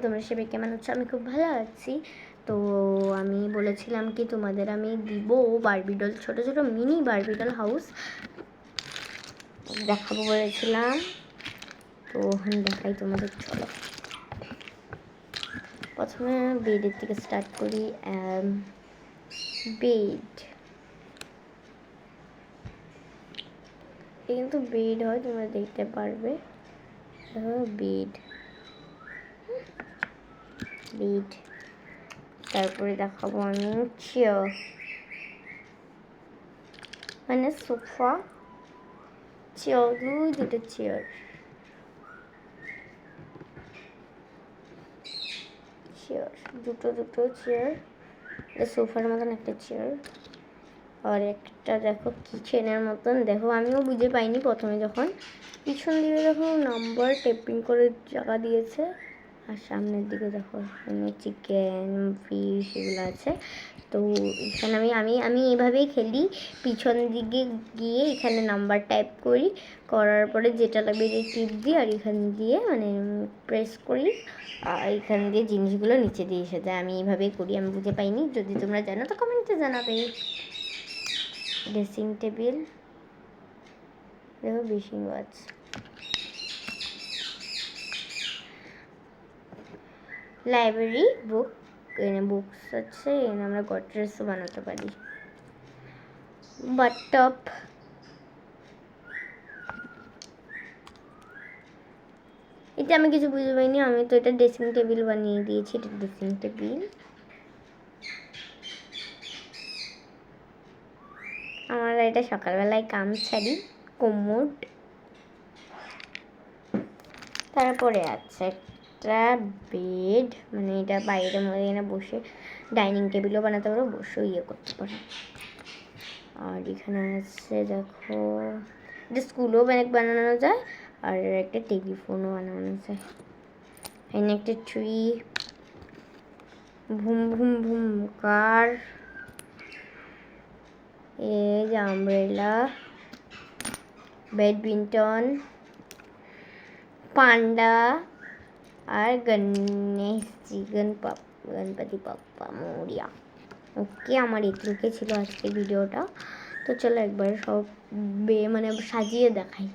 তোমরা সবাই কেমন আছো? আমি খুব ভালো আছি। তো আমি বলেছিলাম কি তোমাদের আমি দিব বারবিডল, ছোটো ছোটো মিনি বারবিডল হাউস দেখাবো বলেছিলাম। তো দেখাই তোমাদের, চলো প্রথমে বেডের থেকে স্টার্ট করি। বেড কিন্তু বেড হয়, তোমরা দেখতে পারবে। বেড বেড তারপরে দেখাবো আমি চেয়ার, মানে সোফা, চেয়ার, দুটো চেয়ার, দুটো চেয়ার, সোফার মতন একটা চেয়ার, আর একটা দেখো কিচেনের মতন। দেখো আমিও বুঝে পাইনি প্রথমে, যখন পিছন দিকে দেখো নাম্বার টেপিং করে জায়গা দিয়েছে, আর সামনের দিকে দেখো এখানে চিকেন ফিশ এগুলো আছে। তো এখানে আমি এইভাবেই খেলি, পিছন দিকে গিয়ে এখানে নাম্বার টাইপ করার পরে যেটা লাগবে যে টিপ দিই, আর এখান দিয়ে মানে প্রেস করি, আর এখান দিয়ে জিনিসগুলো নিচে দিয়ে এসে যায়। আমি এইভাবেই করি, আমি বুঝে পাইনি। যদি তোমরা জানো তো কমেন্টে জানাবে। ড্রেসিং টেবিল, দেখো বেসিং ওয়াচ, লাইব্রেরি বুক, এখানে বুকস আছে, এখানে আমরা গডরেজও বানাতে পারি। বাথটব, এটা আমি কিছু বুঝতে পারিনি, আমি তো এটা ড্রেসিং টেবিল বানিয়ে দিয়েছি। এটা ড্রেসিং টেবিল। আমার এটা সকালবেলায় কাম ছাড়ি। কোমোড, তারপরে আছে একটা বেড, মানে এটা বাইরের মধ্যে এখানে বসে ডাইনিং টেবিলও বানাতে পারো, বসেও ইয়ে করতে পারো। আর এখানে আছে দেখো, এটা স্কুলও বানানো যায়, আর একটা টেলিফোনও বানানো যায়। এখানে একটা ট্রি, ভুম ভুম ভুম কার, এই যে আমব্রেলা, ব্যাডমিন্টন, পান্ডা, আর গণেশজি, গণপতি বাপ্পা মোরিয়া। ওকে, আমার এটুকুই ছিল আজকের ভিডিওটা। তো চলো একবার সব মানে সাজিয়ে দেখাই।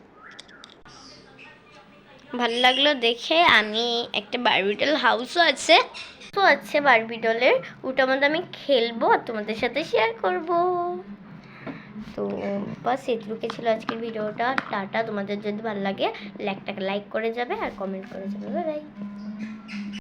ভালো লাগলো দেখে। আমি একটা বারবিডল হাউসও আছে বারবিডলের, ওটার মধ্যে আমি খেলবো আর তোমাদের সাথে শেয়ার করব। তো বাস এটুকুই ছিল আজকের ভিডিওটা। টাটা। তোমাদের যদি ভালো লাগে লাইক করে যাবে আর কমেন্ট করে যাবে। Bye bye.